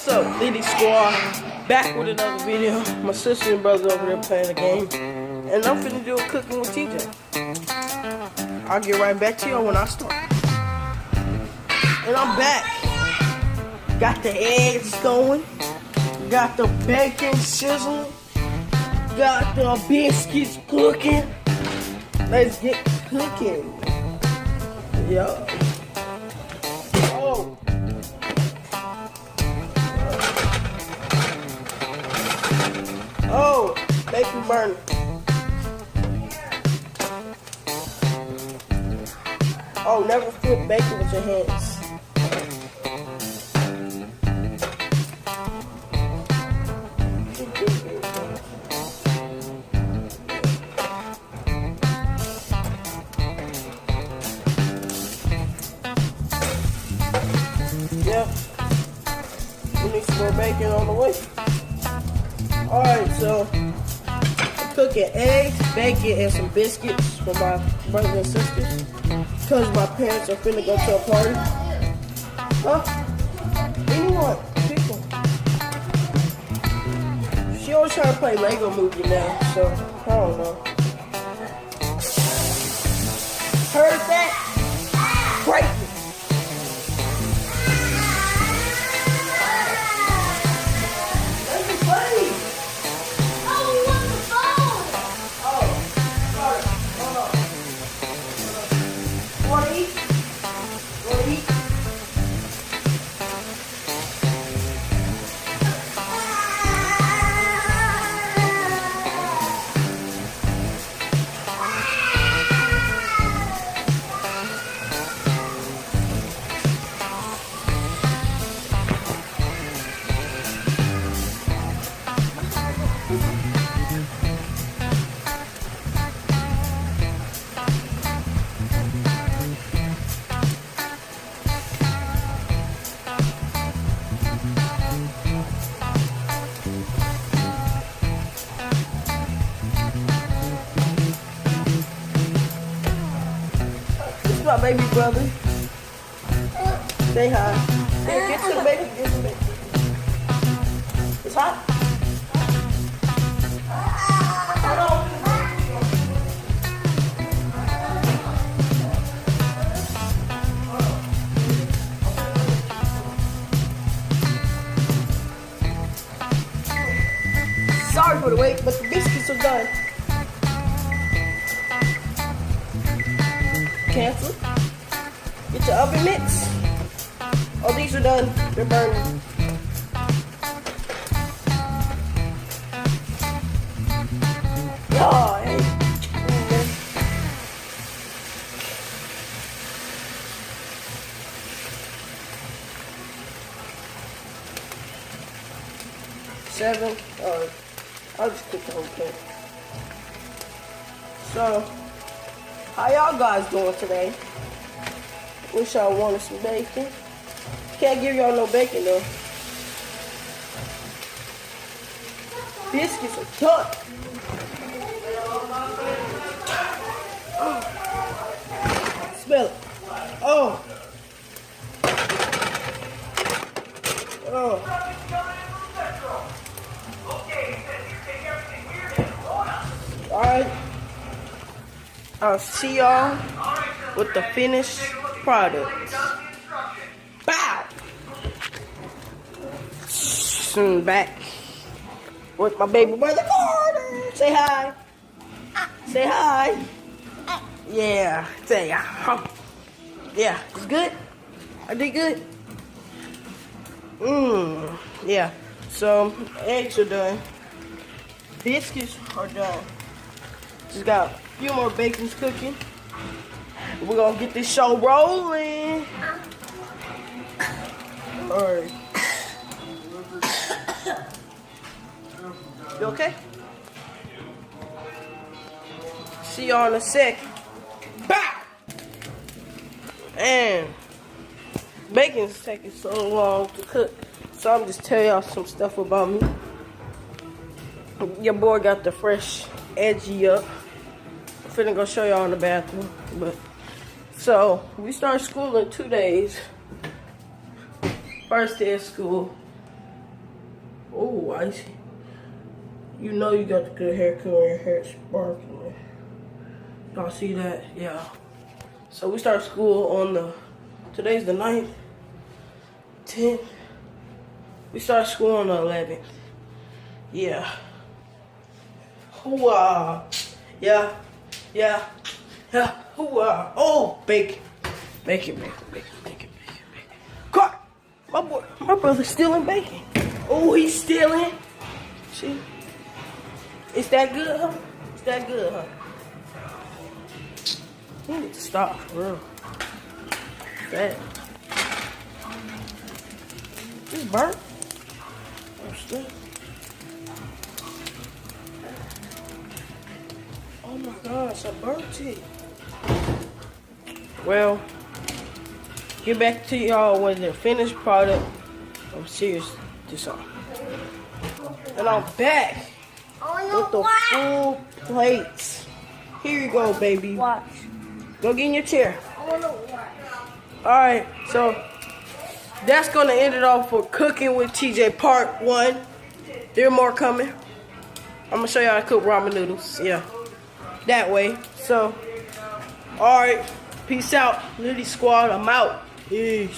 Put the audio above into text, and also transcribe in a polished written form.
What's up, Liddy Squad? Back with another video. My sister and brother over there playing the game. And I'm finna do a cooking with TJ. I'll get right back to y'all when I start. And I'm back. Got the eggs going. Got the bacon sizzling. Got the biscuits cooking. Let's get cooking. Yo. Oh. Oh, bacon burner. Oh, never flip bacon with your hands. Yeah. We need some more bacon on the way. Alright, so I'm cooking eggs, bacon, and some biscuits for my brothers and sisters. Because my parents are finna go to a party. Huh? Anyone? People. She always trying to play Lego Movie now, so I don't know. Heard that? Great. My baby brother. Say hi. Hey, get to the baby. Get to the baby. It's hot. Hold on. Sorry for the wait, but the biscuits are done. Cancel. Get your oven mitts. Oh, these are done. They're burning. Oh, hey. Seven. I'll just cook the whole thing. So, how y'all guys doing today? Wish y'all wanted some bacon. Can't give y'all no bacon though. Biscuits are done. Oh. Smell it. Oh. Oh. Alright. I'll see y'all with the finished product. Bow! Soon back with my baby brother Carter. Say hi. Say hi. Yeah. Say hi. Yeah. It's good? I did good? Yeah. So, eggs are done. Biscuits are done. Just got a few more bacons cooking. We're gonna get this show rolling. Alright. You okay? See y'all in a sec. Bow! And bacon's taking so long to cook. So I'm just telling y'all some stuff about me. Your boy got the fresh edgy up. I'm finna go show y'all in the bathroom. But so we start school in 2 days. First day of school. Oh, icy. You know you got the good haircut when your hair's sparkling. Y'all see that? Yeah. So we start school on today's the 9th, 10th. We start school on the 11th. Yeah. Hooah. Yeah. Yeah. Yeah. Hooah. Oh, bacon. Bacon. Car. My brother's stealing bacon. Oh, he's stealing. See? It's that good, huh? It's that good, huh? You need to stop, for real. That. This burnt. Oh, shit. Oh my gosh, I burnt it. Well, get back to y'all with the finished product. I'm serious this time. And I'm back with the full plates. Here you go, baby. Watch. Go get in your chair. I wanna watch. Alright, so that's gonna end it off for Cooking with TJ Part 1. There are more coming. I'm gonna show you how to cook ramen noodles. Yeah. That way. So, alright. Peace out. Liddy Squad, I'm out. Peace.